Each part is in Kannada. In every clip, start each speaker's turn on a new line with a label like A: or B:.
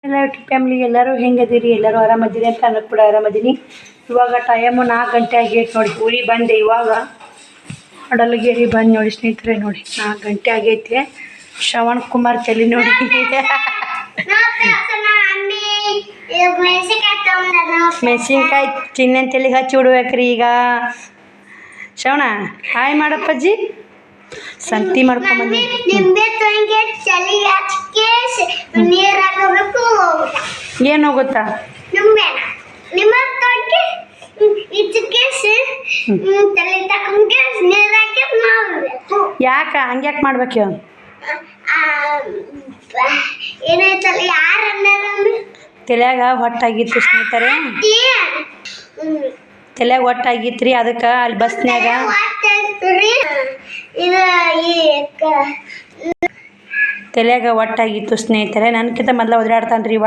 A: ಎಲ್ಲ ಫ್ಯಾಮಿಲಿ ಎಲ್ಲರೂ ಹೆಂಗದಿರಿ, ಎಲ್ಲರೂ ಆರಾಮದಿರಿ ಅಂತ ನಾನು ಕೂಡ ಆರಾಮದೀನಿ. ಇವಾಗ ಟೈಮು 4 ಗಂಟೆ ಆಗೈತೆ ನೋಡಿ. ಊರಿಗೆ ಬಂದೆ ಇವಾಗ, ಅಡಲಗೇರಿ ಬಂದು ನೋಡಿ ಸ್ನೇಹಿತರೆ. ನೋಡಿ 4 ಗಂಟೆ ಆಗೈತೆ. ಶ್ರವಣ್ ಕುಮಾರ್ ತಲೆ ನೋಡಿ ಮೆಣಸಿನ್ಕಾಯಿ ಚಿನ್ನನ್ ತಲೆಗೆ ಹಚ್ಚಿ ಬಿಡ್ಬೇಕ್ರಿ ಈಗ. ಶ್ರವಣ ಹಾಯ್ ಮಾಡಪ್ಪಜ್ಜಿ. ಸಂತಿ ಮಾಡ್ಕೊಂಬಂದಿ ಏನು ಗೊತ್ತಾ, ಯಾಕ ಹಂಗ್ಯಾಕೆ ಮಾಡ್ಬೇಕು? ತಲೆಯಾಗ ಹೊಟ್ಟಾಗಿತ್ತು ಸ್ನೇಹಿತರೆ, ತಲೆಯಾಗ ಹೊಟ್ಟಾಗಿತ್ತು ರೀ. ಅದಕ್ಕೆ ಅಲ್ಲಿ ಬಸ್ನ್ಯಾಗ ತಲೆಯಾಗ ಹೊಟ್ಟಾಗಿತ್ತು ಸ್ನೇಹಿತರೆ. ನನಗಿಂತ ಮೊದಲು ಒದರಾಡ್ತಾನೆ ರೀ ಇವ.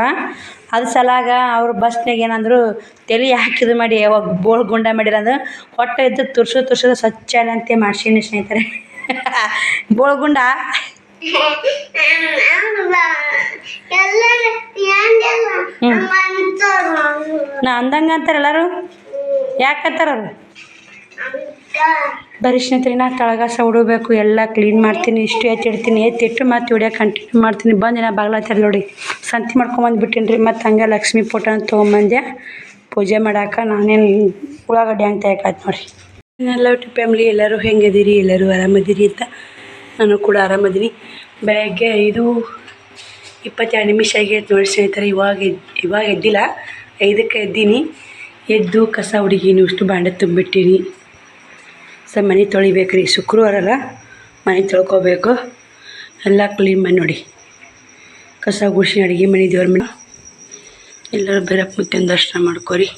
A: ಅದು ಸಲಾಗ ಅವ್ರು ಬಸ್ನಾಗ ಏನಂದ್ರು, ತಲೆ ಹಾಕಿದು ಮಾಡಿ ಯಾವಾಗ ಬೋಳ್ ಗುಂಡ ಮಾಡಿರ ಅಂದ್ರೆ ಹೊಟ್ಟೆ ಇದ್ದು ತುರ್ಸೋದು ಸ್ವಚ್ಛ ಅಂತೆ ಮಾಡ್ಸೀನಿ ಸ್ನೇಹಿತರೆ. ಬೋಳ್ಗುಂಡ ನಾ ಅಂದಂಗ ಅಂತಾರೆ ಎಲ್ಲರೂ. ಯಾಕಂತಾರ ಅವ್ರು? ಬರೀ ಸ್ನೇಹಿತರೆ ನಾ ತಳಗಾಸ ಉಡಬೇಕು, ಎಲ್ಲ ಕ್ಲೀನ್ ಮಾಡ್ತೀನಿ, ಇಷ್ಟು ಎತ್ತಿಡ್ತೀನಿ, ಎತ್ತಿಟ್ಟು ಮತ್ತು ವಿಡಿಯೋ ಕಂಟಿನ್ಯೂ ಮಾಡ್ತೀನಿ. ಬಂದು ನಾ ಬಾಗ್ಲಾಚಾರ ನೋಡಿ ಸಂತಿ ಮಾಡ್ಕೊಂಬಂದು ರೀ. ಮತ್ತು ಹಂಗೆ ಲಕ್ಷ್ಮೀ ಫೋಟೋನ ತೊಗೊಂಬಂದೆ ಪೂಜೆ ಮಾಡಾಕ. ನಾನೇನು ಉಳ್ಳಾಗಡ್ಡಿ ಹಂಗೆ ತೆಗಿಯಾಕಾಯ್ತು ನೋಡಿ. ಎಲ್ಲ ಫ್ಯಾಮಿಲಿ ಎಲ್ಲರೂ ಹೆಂಗದಿರಿ, ಎಲ್ಲರೂ ಆರಾಮದಿರಿ ಅಂತ ನಾನು ಕೂಡ ಆರಾಮದೀನಿ. ಬೆಳಗ್ಗೆ 5:22 ನಿಮಿಷ ಆಗೈತೆ ನೋಡಿ ಸ್ನೇಹಿತರೆ. ಇವಾಗ ಎದ್ದಿಲ್ಲ, 5ಕ್ಕೆ ಎದ್ದೀನಿ. ಎದ್ದು ಕಸ ಹುಡುಗೀನಿ, ಇಷ್ಟು ಬಾಂಡೆ ತುಂಬಿಟ್ಟೀನಿ. ಮನೆ ತೊಳಿಬೇಕು ರೀ, ಶುಕ್ರವಾರ ಅಲ್ಲ, ಮನೆ ತೊಳ್ಕೊಬೇಕು. ಎಲ್ಲ ಕ್ಲೀನ್ ಮಾಡಿ ನೋಡಿ, ಕಸ ಗುಡಿಸಿ ಅಡುಗೆ ಮನೆ, ದೇವ್ರ ಮನೆ ಎಲ್ಲರೂ ಬೇರಪ್ಪ ಮುತ್ತಿನ ದರ್ಶನ ಮಾಡ್ಕೊರಿ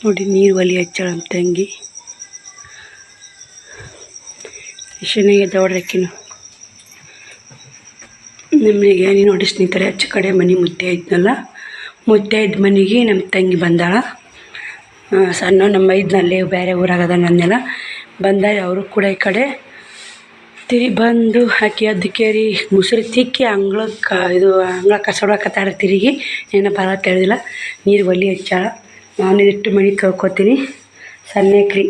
A: ನೋಡಿ. ನೀರು ಒಲಿ ಹಚ್ಚಳ ನಮ್ಮ ತಂಗಿ ಇಶನಾಗೆ ದೌಡ್ರಕ್ಕಿನು ನಮ್ಮನೆಗೆ ನೋಡಿ ಸ್ನೇಹಿತರೆ. ಆಚೆ ಕಡೆ ಮನೆ ಮುತ್ತೆ ಇದ್ನಲ್ಲ, ಮುತ್ತೆ ಇದ್ದ ಮನೆಗೆ ನಮ್ಮ ತಂಗಿ ಬಂದಾಳ. ಸಣ್ಣ ನಮ್ಮ ಇದ್ನಲ್ಲೇ ಬೇರೆ ಊರಾಗದ ನನ್ನೆಲ್ಲ ಬಂದಾಗ ಅವರು ಕೂಡ ಈ ಕಡೆ ತಿರಿ ಬಂದು ಹಾಕಿ ಅದಕ್ಕೇರಿ ಮುಸುರಿ ತಿಕ್ಕಿ ಅಂಗಳ ಕಸ ಹೊಡಕತ್ತಾರ. ತಿರುಗಿ ಏನೋ ಬರ ತಿಳಿದಿಲ್ಲ, ನೀರು ಒಲಿ ಹಚ್ಚಾಳ. ನಾನು ಇಟ್ಟು ಮನೆ ತೊಳ್ಕೊತೀನಿ. ಸಣ್ಣಕ್ರಿ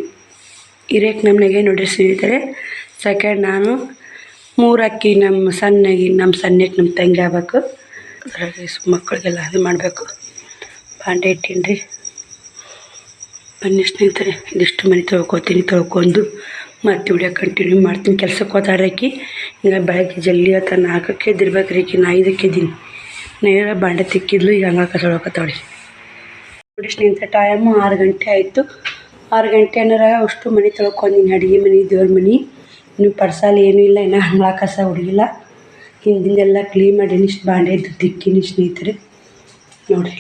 A: ಇರೇಕ್ ನಮ್ಮನೆಗೆ ನೋಡ್ರಿ ಸ್ನೇಹಿತರೆ. ಸೆಕೆಂಡ್ ನಾನು 3 ಅಕ್ಕಿ ನಮ್ಮ ಸಣ್ಣಕ್ಕೆ ನಮ್ಮ ತಂಗಿ ಆಗ್ಬೇಕು. ಅದ್ರಾಗ ಮಕ್ಕಳಿಗೆಲ್ಲ ಅದು ಮಾಡಬೇಕು. ಬಾಂಡೆ ಇಟ್ಟೀನಿ. ಬನ್ನಿ ಸ್ನೇಹಿತರೆ, ಇದಿಷ್ಟು ಮನೆ ತೊಳ್ಕೊತೀನಿ. ತೊಳ್ಕೊಂಡು ಮತ್ತೆ ವಿಡಿಯೋ ಕಂಟಿನ್ಯೂ ಮಾಡ್ತೀನಿ. ಕೆಲ್ಸಕ್ಕೆ ಹೋತಾಡ್ರಕ್ಕಿ ಈಗ ಬೆಳಗ್ಗೆ ಜಲ್ದಿ ಆತ 4ಕ್ಕೆ ಎದ್ದಿರ್ಬೇಕು ರೀ. ನಾ 5ಕ್ಕೆ ಎದ್ದೀನಿ. ನೇರ ಬಾಂಡೆ ತಿಕ್ಕಿದ್ಲು, ಈಗ ಹಂಗೆ ಕಸ ಹೊಡ್ಕೊತಾವಳಿ ನೋಡಿ ಸ್ನೇಹಿತರೆ. ಟೈಮು 6 ಗಂಟೆ ಆಯಿತು. 6 ಗಂಟೆ ಏನಾರ ಅಷ್ಟು ಮನೆ ತೊಳ್ಕೊಂಡಿನಿ. ಅಡುಗೆ ಮನೆ, ದೇವ್ರ ಮನೆ, ಇನ್ನು ಪರ್ಸಾಲಿ ಏನೂ ಇಲ್ಲ, ಇನ್ನೂ ಹಂಗಳ ಕಸ ಹುಡುಗಿಲ್ಲ. ಹಿಂದಿಂದೆಲ್ಲ ಕ್ಲೀನ್ ಮಾಡೀನಿ. ಇಷ್ಟು ಬಾಂಡೆ ಇದ್ದು ತಿಕ್ಕಿನಿ ಸ್ನೇಹಿತರೆ ನೋಡಿ.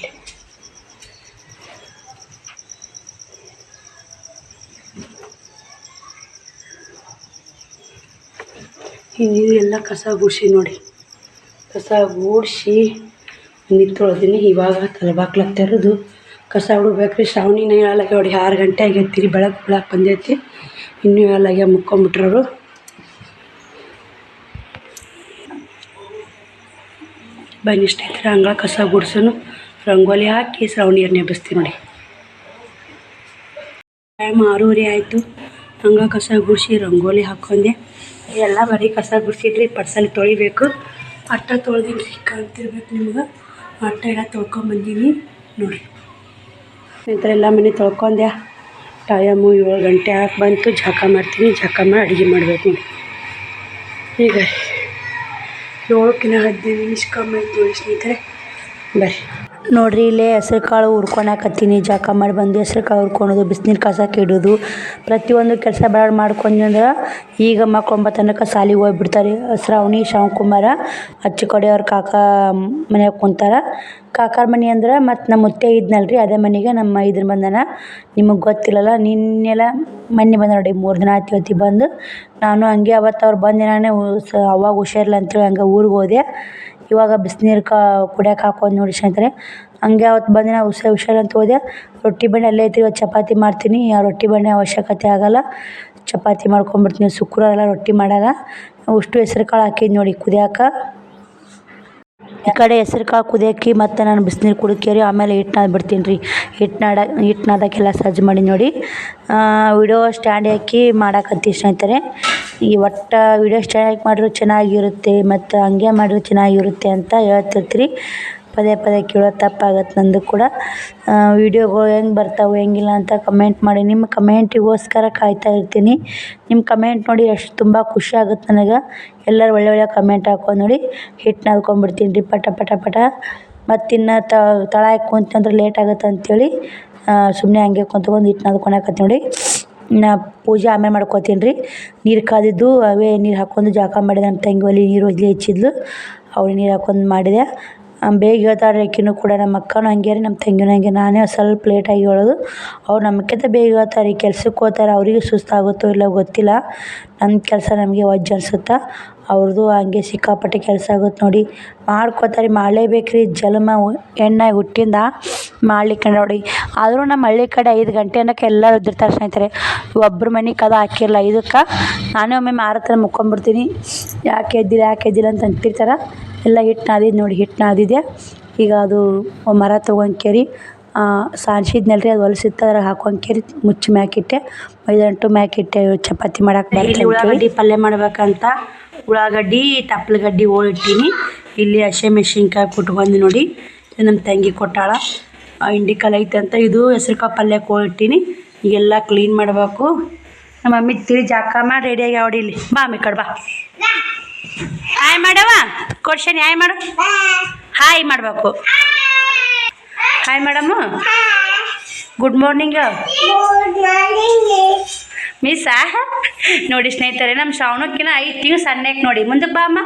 A: ಹಿಂದಿನ ಕಸ ಗುಡಿಸಿ ನೋಡಿ, ಕಸ ಗೂಡಿಸಿ ಮನೆ ತೊಳೆದೀನಿ. ಇವಾಗ ತಲೆಬಾಕ್ಲ ತೆರೆದು ಕಸ ಹುಡ್ಬೇಕ್ರಿ. ಶ್ರಾವಣಿನ ಹೇಳಲಾಗ ನೋಡಿ 6 ಗಂಟೆ ಆಗೈತಿ ರೀ. ಬೆಳಗ್ಗೆ ಬಂದೈತಿ, ಇನ್ನೂ ಹೇಳಲಾಗ ಮುಕ್ಕೊಂಬಿಟ್ರವರು. ಬನ್ನಿ ಸ್ನೇಹಿತರೆ, ಹಂಗ ಕಸ ಗುಡ್ಸೋನು, ರಂಗೋಲಿ ಹಾಕಿ ಶ್ರಾವಣಿಯರ್ನ ಎಬ್ಬಿಸ್ತೀನಿ ನೋಡಿ. ಟೈಮ್ 6:30 ಆಯಿತು. ಹಂಗೆ ಕಸ ಗುಡಿಸಿ ರಂಗೋಲಿ ಹಾಕ್ಕೊಂಡೆ. ಎಲ್ಲ ಬರೀ ಕಸ ಗುಡಿಸಿದ್ರಿ. ಪರ್ಸಲ್ಲಿ ತೊಳಿಬೇಕು. ಅಟ್ಟ ತೊಳೆದೀನಿ ರೀ, ಕಾಣ್ತಿರ್ಬೇಕು ನಿಮ್ಗೆ. ಅಟ್ಟ ಎಲ್ಲ ತೊಳ್ಕೊಂಬಂದೀನಿ ನೋಡಿ ಸ್ನೇಹಿತರೆ. ಎಲ್ಲ ಮನೆ ತೊಳ್ಕೊಂಡೆ. ಟೈಮು 7 ಗಂಟೆ ಹಾಕಿ ಬಂತು. ಜಳಕ ಮಾಡ್ತೀನಿ. ಜಳಕ ಮಾಡಿ ಅಡುಗೆ ಮಾಡಬೇಕು ನೋಡಿ. ಈಗ 7ಕ್ಕಿಂತ 15 ನಿಮಿಷ ಕಮ್ಮಿ ಆಯ್ತು ನೋಡಿ ಸ್ನೇಹಿತರೆ. ಬರ್ರಿ ನೋಡಿರಿ, ಇಲ್ಲೇ ಹೆಸ್ರು ಕಾಳು ಹುರ್ಕೊಳಕತ್ತೀನಿ. ಜಳಕ ಮಾಡಿ ಬಂದು ಹೆಸ್ರು ಕಾಳು ಹುರ್ಕೊಳೋದು, ಬಿಸಿನೀರು ಕಾಸಕ್ಕೆ ಇಡೋದು, ಪ್ರತಿಯೊಂದು ಕೆಲಸ ಬೇಡ ಮಾಡ್ಕೊಂಡ್ರೆ ಈಗ ಮಕ್ಳು 9 ತನಕ ಶಾಲಿಗೆ ಹೋಗ್ಬಿಡ್ತಾರೆ. ಶ್ರಾವಣಿ ಶ್ಯಾಮಕುಮಾರ ಅಚ್ಚು ಕಡೆಯವ್ರ ಕಾಕ ಮನ್ಯಾಗ ಕುಂತಾರ. ಕಾಕಾರ ಮನೆ ಅಂದ್ರೆ ಮತ್ತು ನಮ್ಮ ಮುತ್ತೆ ಇದ್ನಲ್ರಿ, ಅದೇ ಮನೆಗೆ ನಮ್ಮ ಇದನ್ನ ಬಂದಾನ. ನಿಮಗೆ ಗೊತ್ತಿಲ್ಲಲ್ಲ, ನಿನ್ನೆಲ್ಲ ಮೊನ್ನೆ ಬಂದ ನೋಡಿ. 3 ದಿನ ಆಯ್ತು ಇವತ್ತಿಗೆ ಬಂದು. ನಾನು ಹಂಗೆ ಅವತ್ತು ಅವ್ರು ಬಂದಿನಾನೆ ಅವಾಗ ಹುಷಾರಿಲ್ಲ ಅಂತೇಳಿ ಹಂಗೆ ಊರಿಗೆ ಹೋದೆ. ಇವಾಗ ಬಿಸಿನೀರು ಕುಡಿಯೋಕೆ ಹಾಕೊಂಡು ನೋಡಿ ಸ್ನೇಹಿತರೆ. ಹಂಗೆ ಅವತ್ತು ಬಂದಿನ ಹುಷಾರಂತ ಹೋದೆ. ರೊಟ್ಟಿ ಬಂಡಿ ಅಲ್ಲೇ ಐತಿ. ಇವತ್ತು ಚಪಾತಿ ಮಾಡ್ತೀನಿ. ಆ ರೊಟ್ಟಿ ಬಂಡಿ ಅವಶ್ಯಕತೆ ಆಗೋಲ್ಲ, ಚಪಾತಿ ಮಾಡ್ಕೊಂಬಿಡ್ತೀನಿ. ಶುಕ್ರವಾರ ರೊಟ್ಟಿ ಮಾಡಲ್ಲ. ಅಷ್ಟು ಹೆಸ್ರು ಕಾಳು ಹಾಕಿದ್ದು ನೋಡಿ ಕುದಿಯಾಕ. ಈ ಕಡೆ ಹೆಸ್ರು ಕಾಳು ಕುದಿಯಾಕಿ ಮತ್ತು ನಾನು ಬಿಸಿನೀರು ಕುಡಿಕೇರಿ ಆಮೇಲೆ ಹಿಟ್ಟು ನಾದಿ ಬಿಡ್ತೀನಿ ರೀ. ಹಿಟ್ಟು ನಾದಕ್ಕೆಲ್ಲ ಸಜ್ಜು ಮಾಡಿ ನೋಡಿ ವಿಡಿಯೋ ಸ್ಟ್ಯಾಂಡ್ ಹಾಕಿ ಮಾಡಾಕತ್ತಿ ಸ್ನೇಹಿತರೆ. ಈ ಒಟ್ಟು ವಿಡಿಯೋ ಸ್ಟ್ಯಾಂಡ್ ಹಾಕಿ ಮಾಡಿದ್ರು ಚೆನ್ನಾಗಿರುತ್ತೆ ಮತ್ತು ಹಂಗೆ ಮಾಡಿದ್ರು ಚೆನ್ನಾಗಿರುತ್ತೆ ಅಂತ ಹೇಳ್ತಿರ್ತೀರಿ. ಪದೇ ಪದೇ ಕೇಳೋ ತಪ್ಪಾಗತ್ತೆ ನಂದು ಕೂಡ. ವೀಡಿಯೋಗಳು ಹೆಂಗೆ ಬರ್ತಾವೆ ಹೆಂಗಿಲ್ಲ ಅಂತ ಕಮೆಂಟ್ ಮಾಡಿ. ನಿಮ್ಮ ಕಮೆಂಟಿಗೋಸ್ಕರ ಕಾಯ್ತಾ ಇರ್ತೀನಿ. ನಿಮ್ಮ ಕಮೆಂಟ್ ನೋಡಿ ಎಷ್ಟು ತುಂಬ ಖುಷಿ ಆಗುತ್ತೆ ನನಗೆ. ಎಲ್ಲರೂ ಒಳ್ಳೆ ಕಮೆಂಟ್ ಹಾಕೊಂಡು ನೋಡಿ. ಹಿಟ್ಟು ನಾದ್ಕೊಂಡ್ಬಿಡ್ತೀನಿ ರೀ ಪಟ ಪಟ ಪಟ. ಮತ್ತು ಇನ್ನು ತಳ ಕುಂತಂದ್ರೆ ಲೇಟ್ ಆಗುತ್ತೆ ಅಂಥೇಳಿ ಸುಮ್ಮನೆ ಹಂಗೆ ಕುಂತ್ಕೊಂಡು ಹಿಟ್ಟು ನಾದ್ಕೊಳಕತ್ತಿ ನೋಡಿ. ನಾ ಪೂಜೆ ಆಮೇಲೆ ಮಾಡ್ಕೊತೀನಿ ರೀ. ನೀರು ಕಾದಿದ್ದು ಅವೇ ನೀರು ಹಾಕ್ಕೊಂಡು ಜಳಕ ಮಾಡಿದೆ. ನನ್ನ ತಂಗಿ ಒಲೆ ನೀರು ಒಲೆ ಹಚ್ಚಿದ್ಲು, ಅವಳು ನೀರು ಹಾಕ್ಕೊಂಡು ಮಾಡಿದೆ. ಬೇಗ ಹೇಳ್ತಾಳೆ ಆಕಿನೂ ಕೂಡ. ನಮ್ಮ ಅಕ್ಕನೂ ಹಂಗೆ ರೀ, ನಮ್ಮ ತಂಗಿನೂ ಹಂಗೆ. ನಾನೇ ಸ್ವಲ್ಪ ಲೇಟಾಗಿ ಹೇಳೋದು, ಅವ್ರು ನಮ್ಗಿಂತ ಬೇಗ ಹೇಳ್ತಾರೆ. ಕೆಲ್ಸಕ್ಕೆ ಹೋಗ್ತಾರೆ, ಅವರಿಗೆ ಸುಸ್ತಾಗುತ್ತೋ ಇಲ್ಲ ಗೊತ್ತಿಲ್ಲ. ನನ್ನ ಕೆಲಸ ನಮಗೆ ವಜ್ಜ ಅನ್ಸುತ್ತೆ, ಅವ್ರದ್ದು ಹಂಗೆ ಸಿಕ್ಕಾಪಟ್ಟೆ ಕೆಲಸ ಆಗುತ್ತೆ ನೋಡಿ. ಮಾಡ್ಕೋತಾರೆ, ಮಾಡಲೇಬೇಕು ರೀ. ಜನ್ಮ ಹೆಣ್ಣಾಗಿ ಹುಟ್ಟಿಂದ ಮಾಡ್ಲಿಕ್ಕೆ ನೋಡಿ. ಆದರೂ ನಮ್ಮ ಹಳ್ಳಿ ಕಡೆ 5 ಗಂಟೆ ಅನ್ನೋಕ್ಕೆ ಎಲ್ಲರೂ ಎದ್ದಿರ್ತಾರೆ ಸ್ನೇಹಿತರೆ. ಒಬ್ಬರು ಮನೆ ಕದ ಹಾಕಿರಲ್ಲ 5ಕ್ಕೆ. ನಾನೇ ಒಮ್ಮೆ ಮಾರತ್ರ ಮುಕ್ಕೊಂಬಿಡ್ತೀನಿ. ಯಾಕೆ ಎದ್ದಿಲ್ಲ ಅಂತ ಅಂತಿರ್ತಾರೆ. ಎಲ್ಲ ಹಿಟ್ಟು ನಾದಿದ್ದು ನೋಡಿ, ಹಿಟ್ಟು ನಾದಿದೆ. ಈಗ ಅದು ಮರ ತೊಗೊಂಡ್ಕೇರಿ ಸಾನ್ಸಿದ್ನಲ್ಲ ರೀ, ಅದು ಹೊಲಸಿತ್ತು ಅದ್ರಾಗ ಹಾಕೊಂಡ್ಕೇರಿ ಮುಚ್ಚಿ ಮ್ಯಾಕಿಟ್ಟೆ. ಮೈದಂಟು ಮ್ಯಾಕಿಟ್ಟೆ ಚಪಾತಿ ಮಾಡಕ್ಕೆ ಬರ್ತದೆ. ಉಳ್ಳಾಗಡ್ಡಿ ಪಲ್ಯ ಮಾಡ್ಬೇಕಂತ ಉಳ್ಳಾಗಡ್ಡಿ ತಪ್ಪಲಗಡ್ಡಿ ಹೋಳಿಟ್ಟೀನಿ. ಇಲ್ಲಿ ಹಸಿಮೆಣ್ಸಿನ್ಕಾಯಿ ಕುಟ್ಕೊಂಡು ನೋಡಿ. ನಮ್ಮ ತಂಗಿ ಕೊಟ್ಟಾಳ. ಹಿಂಡಿಕಾಳು ಐತೆ ಅಂತ ಇದು ಹೆಸ್ರುಕಾಳು ಪಲ್ಯಕ್ಕೆ ಹೋಳಿಟ್ಟೀನಿ. ಈಗೆಲ್ಲ ಕ್ಲೀನ್ ಮಾಡಬೇಕು. ನಮ್ಮ ಮಮ್ಮಿ ತಿಳಿ ಜಾಕ ಮಾಡಿ ರೆಡಿಯಾಗಿ ಅವಡಿ. ಇಲ್ಲಿ ಬಾ ಮಮ್ಮಿ ಕಡೆ ಬಾ. ಹಾಯ್ ಮಾಡವ ಕೊಡ್ಸೇನಿ. ಹಾಯ್ ಮಾಡು. ಹಾಯ್ ಮಾಡಬೇಕು. Hi madam. ಗುಡ್ ಮಾರ್ನಿಂಗ್ ಮಿಸ್ಸಾ. ನೋಡಿ ಸ್ನೇಹಿತರೆ, ನಮ್ಮ ಶ್ರಾವಣಕ್ಕಿಂತ 5 ತಿಂಗಳು ಸಣ್ಣಕ್ಕೆ ನೋಡಿ. ಮುಂದಕ್ಕೆ ಬಾ ಅಮ್ಮ.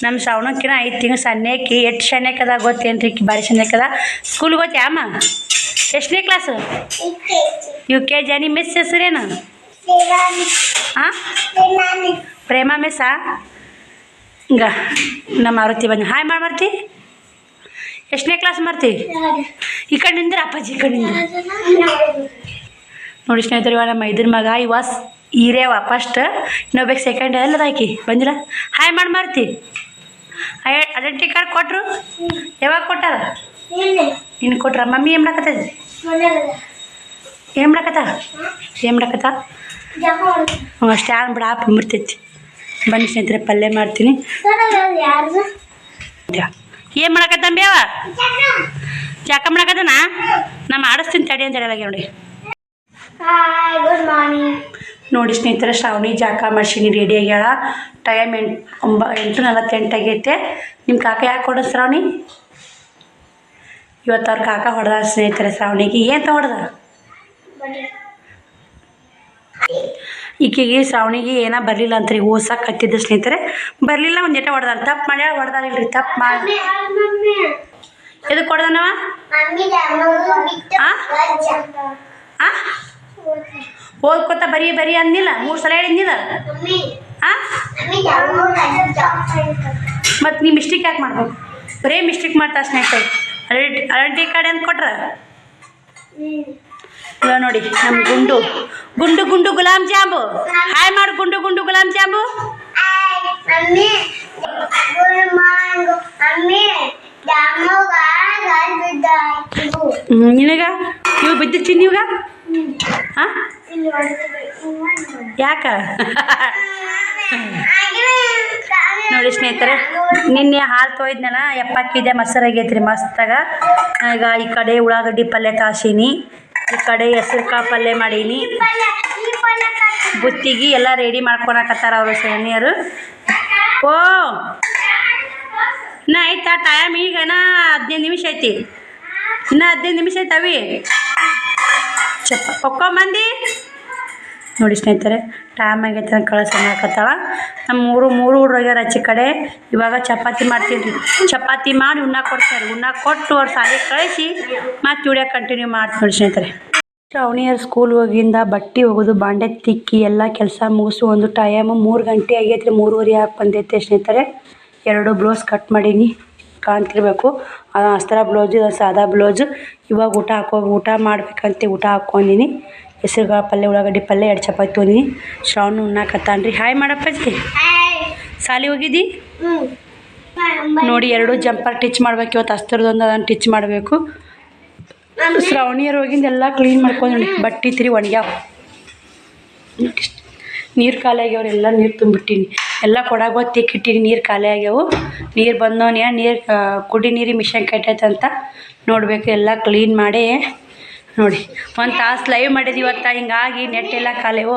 A: ನಮ್ಮ ಶ್ರಾವಣಕ್ಕಿಂತ 5 ತಿಂಗಳು ಸಣ್ಣಕ್ಕೆ ಎಷ್ಟು ಸಣ್ಣಕ್ಕದ ಗೊತ್ತೇನು ರೀ? ಭಾರಿ ಸಣ್ಣಕ್ಕದ. ಸ್ಕೂಲ್ಗೆ ಹೋಗ್ತೀಯ ಅಮ್ಮ? ಎಷ್ಟನೇ ಕ್ಲಾಸು? UKG. ನಿಮ್ಮ ಮಿಸ್ ಹೆಸರೇನು? ಹಾಂ, ಪ್ರೇಮಾ ಮಿಸ್ಸಾ? ಹಿಂಗ ನಮ್ಮ ಆವೃತ್ತಿ ಬಂದು ಹಾಯ್ ಮಾಡ್ತಿ. ಎಷ್ಟನೇ ಕ್ಲಾಸ್ ಮಾಡ್ತೀವಿ? ಈ ಕಡೆ ನಿಂದ್ರೆ ಅಪ್ಪಾಜಿ ಈ ಕಡೆ ನಿಂದ್ರೆ ನೋಡಿ ಸ್ನೇಹಿತರೆ. ಇವಾಗ ನಮ್ಮ ಇದ್ರ ಮಗ ಹಿರೇವ ಫಸ್ಟ್, ಇನ್ನೊಬ್ಬ ಸೆಕೆಂಡ್ ಎಲ್ಲದ ಹಾಕಿ ಬಂದಿಲ್ಲ. ಹಾಯ್ ಮಾಡ್ತಿ. ಐಡೆಂಟಿ ಕಾರ್ಡ್ ಕೊಟ್ಟರು? ಯಾವಾಗ ಕೊಟ್ಟಾರ? ಇನ್ನು ಕೊಟ್ರ? ಮಮ್ಮಿ ಏನು ಮಾಡಕತ್ತೈತಿ? ಏನು ಮಾಡಕತ್ತ? ಸ್ಟ್ಯಾಂಡ್ ಬಿಡ ಬರ್ತೈತಿ. ಬನ್ನಿ ಸ್ನೇಹಿತರೆ, ಪಲ್ಯ ಮಾಡ್ತೀನಿ. ಏನು ಮಾಡಕತ್ತಂಬಿ ಅವ? ಜಾಕ ಮಾಡಕತ್ತನ? ನಾ ಮಾಡಿಸ್ತೀನಿ ತಡಿ ಅಂತ ಹೇಳಲಾಗಿ ನೋಡಿ. ನೋಡಿ ಸ್ನೇಹಿತರೆ, ಶ್ರಾವಣಿ ಜಾಕ ಮಾಡ್ಸೀನಿ, ರೆಡಿ ಆಗ್ಯಾಳ. ಟೈಮ್ 8:48 ಆಗೈತೆ. ನಿಮ್ಮ ಕಾಕ ಯಾಕೆ ಹೊಡೆದ ಶ್ರಾವಣಿ? ಇವತ್ತು ಅವ್ರ ಕಾಕ ಹೊಡೆದ ಸ್ನೇಹಿತರೆ ಶ್ರಾವಣಿಗೆ. ಏನು ಹೊಡೆದ? ಈಕೆಗೆ ಶ್ರಾವಣಿಗೆ ಏನೋ ಬರಲಿಲ್ಲ ಅಂತ ರೀ, ಓದ್ಸಕ್ಕೆ ಹತ್ತಿದ್ದ ಸ್ನೇಹಿತರೆ. ಬರಲಿಲ್ಲ, ಒಂದು ಏಟ ಹೊಡೆದಾರ. ತಪ್ಪು ಮಾಡ್ಯಾಳ, ಹೊಡೆದಾರಿಲ್ರಿ. ತಪ್ಪು ಮಾಡಿ ಎದಕ್ಕೆ ಹೊಡೆದನವ? ಓದ್ಕೊತ ಬರೀ ಅಂದಿಲ್ಲ? 3 ಸಲ ಹೇಳಿದ್ನಿಲ್ಲ? ಮತ್ತು ನೀ ಮಿಸ್ಟೇಕ್ ಯಾಕೆ ಮಾಡ್ಬೇಕು? ಬರೀ ಮಿಸ್ಟೇಕ್ ಮಾಡ್ತಾ ಸ್ನೇಹಿತರೆ. ಐಡೆಂಟಿ ಕಾರ್ಡ್ ಅಂತ ಕೊಟ್ರ ಇಲ್ಲ ನೋಡಿ. ನಮ್ಮ ಗುಂಡು ಗುಲಾಬ್ ಜಾಂಬು. ಹಾಯ್ ಮಾಡು ಗುಂಡು ಗುಲಾಬ್ ಜಾಂಬು. ನಿನಗ ಇವು ಬಿದ್ದಿಚ್ಚಿ ನೀವಾಗ? ಹಾಂ, ಯಾಕ? ನೋಡಿ ಸ್ನೇಹಿತರೆ, ನಿನ್ನೆ ಹಾಲು ತೊಯ್ದನಲ್ಲ, ಎಪ್ಪಕ್ಕಿದೆ ಮೊಸರು ಆಗೈತ್ರಿ ಮಸ್ತಾಗ. ಈಗ ಈ ಕಡೆ ಉಳ್ಳಾಗಡ್ಡಿ ಪಲ್ಯ ತಾಸೀನಿ, ಈ ಕಡೆ ಹೆಸ್ರುಕಾಳು ಪಲ್ಯ ಮಾಡೀನಿ. ಬುತ್ತಿಗೆ ಎಲ್ಲ ರೆಡಿ ಮಾಡ್ಕೊಳಕತ್ತಾರ ಅವರು ಸೈನಿಯರು. ಓ ಇನ್ನ ಆಯ್ತಾ ಟೈಮ್? ಈಗ 15 ನಿಮಿಷ ಐತಿ. ಇನ್ನು 15 ನಿಮಿಷ ಐತವಿ. ಒಕ್ಕೊಂಬಂದಿ ನೋಡಿ ಸ್ನೇಹಿತರೆ, ಟೈಮ್ ಆಗೈತೆ ಕಳಸ ಹಾಕತ್ತಾಳ. ನಮ್ಮ ಮೂರು ಹುಡುಗ್ಯಾರ ಆಚೆ ಕಡೆ. ಇವಾಗ ಚಪಾತಿ ಮಾಡ್ತೀನಿ ರೀ. ಚಪಾತಿ ಮಾಡಿ ಉಣ್ಣಾಕ ಕೊಡ್ತಾರೆ. ಉಣ್ಣಾಕ ಕೊಟ್ಟು ಅವ್ರು ಶಾಲೆಗೆ ಕಳಿಸಿ ಮತ್ತೆ ವಿಡಿಯೋ ಕಂಟಿನ್ಯೂ ಮಾಡ್ತೀನಿ ನೋಡಿ ಸ್ನೇಹಿತರೆ. ಶ್ರಾವಣಿಯರು ಸ್ಕೂಲ್ ಹೋಗಿಂದ ಬಟ್ಟೆ ಒಗೆದು ಬಾಂಡೆ ತಿಕ್ಕಿ ಎಲ್ಲ ಕೆಲಸ ಮುಗಿಸು ಒಂದು ಟೈಮ್ 3 ಗಂಟೆ ಆಗೈತೆ ರೀ. 3:30 ಆಗಿ ಬಂದೈತೆ ಸ್ನೇಹಿತರೆ. 2 ಬ್ಲೌಸ್ ಕಟ್ ಮಾಡೀನಿ, ಕಾಣ್ತಿರ್ಬೇಕು. ಅಸ್ತರ ಬ್ಲೌಸು, ಸಾದಾ ಬ್ಲೌಸು. ಇವಾಗ ಊಟ ಮಾಡ್ಬೇಕಂತ ಊಟ ಹಾಕ್ಕೊಂಡಿನಿ. ಹೆಸ್ರುಕಾಳು ಪಲ್ಯ, ಉಳ್ಳಾಗಡ್ಡಿ ಪಲ್ಯ, 2 ಚಪಾತಿ ತೊಗೊಂಡಿನಿ. ಶ್ರಾವಣ ಉಣ್ಣಾಕತ್ತಾನ್ರಿ. ಹಾಯ್ ಮಾಡಪ್ಪಾಜಿ. ಸಾಲಿ ಹೋಗಿದ್ದಿ ನೋಡಿ. 2 ಜಂಪರ್ ಟಿಚ್ ಮಾಡ್ಬೇಕು ಇವತ್ತು. ಅಸ್ತರದೊಂದು ಅದನ್ನು ಟಿಚ್ ಮಾಡಬೇಕು. ಶ್ರಾವಣಿಯರು ಹೋಗಿಂದ ಎಲ್ಲ ಕ್ಲೀನ್ ಮಾಡ್ಕೊಂಡು ನೋಡಿ. ಬಟ್ಟೆ ತಿರಿ ಒಣಗ್ಯಾವ. ನೀರು ಖಾಲಿ ಆಗ್ಯಾವ್ರಿ. ಎಲ್ಲ ನೀರು ತುಂಬಿಟ್ಟಿನಿ. ಎಲ್ಲ ಕೊಡಾಗ ತಿಕ್ಕಿಟ್ಟಿನಿ. ನೀರು ಖಾಲಿ ಆಗ್ಯಾವು. ನೀರು ಬಂದವನ್ಯ ನೀರು ಕುಡಿ ನೀರಿಗೆ ಮಿಷನ್ ಕೆಟ್ಟೈತಂತ ನೋಡಬೇಕು. ಎಲ್ಲ ಕ್ಲೀನ್ ಮಾಡಿ ನೋಡಿ. 1 ತಾಸು ಲೈವ್ ಮಾಡಿದ್ವಿ ಇವತ್ತು. ಹಿಂಗಾಗಿ ನೆಟ್ ಎಲ್ಲ ಖಾಲಿವು.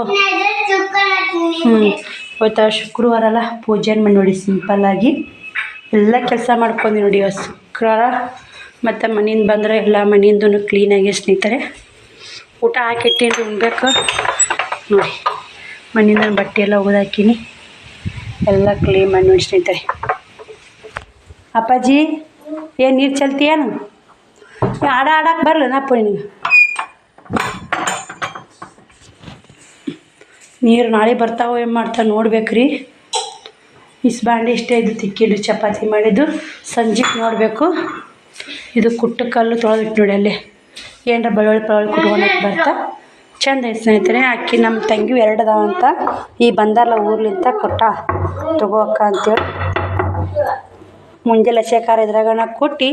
A: ಇವತ್ತು ಶುಕ್ರವಾರ ಅಲ್ಲ, ಪೂಜೆನ ಮಾಡಿ ನೋಡಿ. ಸಿಂಪಲ್ಲಾಗಿ ಎಲ್ಲ ಕೆಲಸ ಮಾಡ್ಕೊಂಡು ನೋಡಿ. ಇವತ್ತು ಶುಕ್ರವಾರ ಮತ್ತು ಮನೆಯಿಂದ ಬಂದರೆ ಎಲ್ಲ ಮನೆಯಿಂದೂ ಕ್ಲೀನಾಗಿ ಸ್ನೇಹಿತರೆ ಊಟ ಹಾಕಿಟ್ಟೀನಿ. ಉಣ್ಬೇಕು ನೋಡಿ. ಮನೆಯಿಂದ ಬಟ್ಟೆ ಎಲ್ಲ ಒಗೆದಾಕಿನಿ. ಎಲ್ಲ ಕ್ಲೀನ್ ಮಾಡಿ ನೋಡಿ ಸ್ನೇಹಿತರೆ. ಅಪ್ಪಾಜಿ ಏನು ನೀರು ಚಲ್ತೀಯೇನು? ಆಡಕ್ಕೆ ಬರಲ್ಲನಪ್ಪ ನಿನಗೆ? ನೀರು ನಾಳೆ ಬರ್ತಾವೋ ಏನು ಮಾಡ್ತಾರೆ ನೋಡ್ಬೇಕ್ರಿ. ಬಾಂಡೆ ಇಷ್ಟೇ ಇದು ತಿಕ್ಕಿದ್ದು ಚಪಾತಿ ಮಾಡಿದ್ದು. ಸಂಜೆಗೆ ನೋಡಬೇಕು. ಇದು ಕುಟ್ಟು ಕಲ್ಲು ತೊಳೆದಿಟ್ಟು ನೋಡಿ. ಅಲ್ಲೇ ಏನರ ಬೆಳ್ಳುಳ್ಳಿ ಕುಟ್ಕೊಳಕ್ಕೆ ಬರ್ತಾ ಚಂದ ಐತೆ ಸ್ನೇಹಿತರೆ. ಅಕ್ಕಿ ನಮ್ಮ ತಂಗಿ 2 ಅದಾವಂತ. ಈ ಬಂದಾರಲ್ಲ ಊರ್ಲಿಂತ ಕೊಟ್ಟ ತಗೋಕ್ಕ ಅಂತೇಳಿ ಮುಂಜಾನೆ ಹಸೆಕಾರ ಇದ್ರಾಗ ಕುಟ್ಟಿ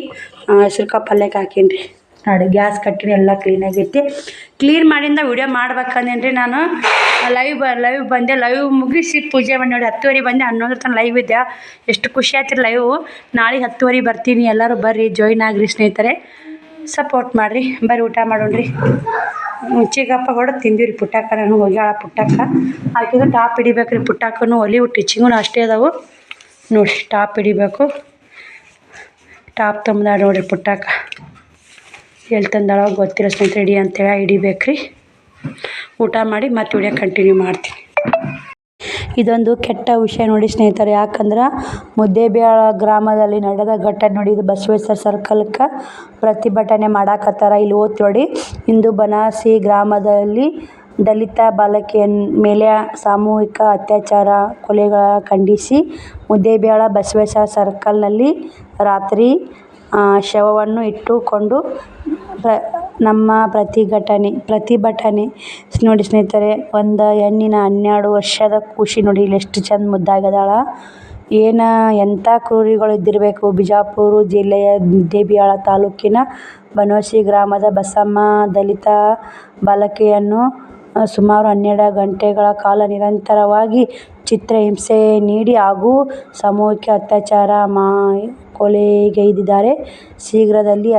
A: ಹೆಸ್ರುಕಾಳು ಪಲ್ಯಕ್ಕೆ ಹಾಕೀನಿ ನೋಡಿ. ಗ್ಯಾಸ್ ಕಟ್ಟಿನಿ. ಎಲ್ಲ ಕ್ಲೀನಾಗೈತಿ. ಕ್ಲೀನ್ ಮಾಡಿಂದ ವಿಡಿಯೋ ಮಾಡ್ಬೇಕಂದೇನ್ರಿ. ನಾನು ಲೈವ್ ಬಂದೆ. ಲೈವ್ ಮುಗಿಸಿ ಪೂಜೆ ಮಾಡಿ ನೋಡಿ. 10:30 ಬಂದೆ. 11 ತನಕ ಲೈವ್ ಇದ್ದೆ. ಎಷ್ಟು ಖುಷಿ ಆಯ್ತು ಲೈವ್. ನಾಳೆ 10:30 ಬರ್ತೀನಿ. ಎಲ್ಲರೂ ಬರ್ರಿ, ಜಾಯ್ನ್ ಆಗಿರಿ ಸ್ನೇಹಿತರೆ. ಸಪೋರ್ಟ್ ಮಾಡಿರಿ. ಬರ್ರಿ ಊಟ ಮಾಡೋಣ್ರಿ. ಮುಂಚೆಗಪ್ಪ ಹೊಡೆದು ತಿಂದಿವ್ರಿ. ಪುಟ್ಟಕ್ಕ ನಾನು ಹೋಗ್ಯಾಳ. ಪುಟ್ಟಕ್ಕ ಹಾಕಿದ್ರೆ ಟಾಪ್ ಹಿಡಿಬೇಕು ರೀ. ಪುಟ್ಟಕ್ಕನು ಒಲಿ ಟಿಚಿಂಗೂ ಅಷ್ಟೇ ಅದಾವು ನೋಡಿ. ಟಾಪ್ ಹಿಡಿಬೇಕು. ಟಾಪ್ ತಂದಾಳ ನೋಡಿರಿ ಪುಟ್ಟಕ್ಕ. ಎಲ್ಲಿ ತಂದಾಳ ಗೊತ್ತಿಲ್ಲ ಸ್ನೇಹಿತರೆ. ಹಿಡಿ ಅಂತೇಳಿ ಹಿಡಿಬೇಕು ರೀ. ಊಟ ಮಾಡಿ ಮತ್ತೆ ವಿಡಿಯೋ ಕಂಟಿನ್ಯೂ ಮಾಡ್ತೀನಿ. ಇದೊಂದು ಕೆಟ್ಟ ವಿಷಯ ನೋಡಿ ಸ್ನೇಹಿತರೆ. ಯಾಕಂದ್ರೆ ಮುದ್ದೇಬಿಹಾಳ ಗ್ರಾಮದಲ್ಲಿ ನಡೆದ ಘಟನೆ ನೋಡಿ. ಇದು ಬಸವೇಶ್ವರ ಸರ್ಕಲ್ಗೆ ಪ್ರತಿಭಟನೆ ಮಾಡಾಕತ್ತಾರ. ಇಲ್ಲಿ ಓದ್ ನೋಡಿ. ಇಂದು ಬನಾಸಿ ಗ್ರಾಮದಲ್ಲಿ ದಲಿತ ಬಾಲಕಿಯ ಮೇಲೆ ಸಾಮೂಹಿಕ ಅತ್ಯಾಚಾರ ಕೊಲೆಗಳ ಖಂಡಿಸಿ ಮುದ್ದೇಬಿಹಾಳ ಬಸವೇಶ್ವರ ಸರ್ಕಲ್ನಲ್ಲಿ ರಾತ್ರಿ ಶವವನ್ನು ಇಟ್ಟುಕೊಂಡು ನಮ್ಮ ಪ್ರತಿಭಟನೆ ನೋಡಿ ಸ್ನೇಹಿತರೆ. ಒಂದು ಹೆಣ್ಣಿನ 12 ವರ್ಷದ ಖುಷಿ ನೋಡಿ. ಇಲ್ಲಿ ಎಷ್ಟು ಚಂದ ಮುದ್ದಾಗದಾಳ. ಎಂಥ ಕ್ರೂರಿಗಳು ಇದ್ದಿರಬೇಕು. ಬಿಜಾಪುರ ಜಿಲ್ಲೆಯ ಮುದ್ದೇಬಿಹಾಳ ತಾಲೂಕಿನ ಬನೋಸಿ ಗ್ರಾಮದ ಬಸಮ್ಮ ದಲಿತ ಬಾಲಕಿಯನ್ನು ಸುಮಾರು 12 ಗಂಟೆಗಳ ಕಾಲ ನಿರಂತರವಾಗಿ ಚಿತ್ರಹಿಂಸೆ ನೀಡಿ ಹಾಗೂ ಸಾಮೂಹಿಕ ಅತ್ಯಾಚಾರ ಕೊಲೆಗೈದಿದ್ದಾರೆ. ಶೀಘ್ರದಲ್ಲಿ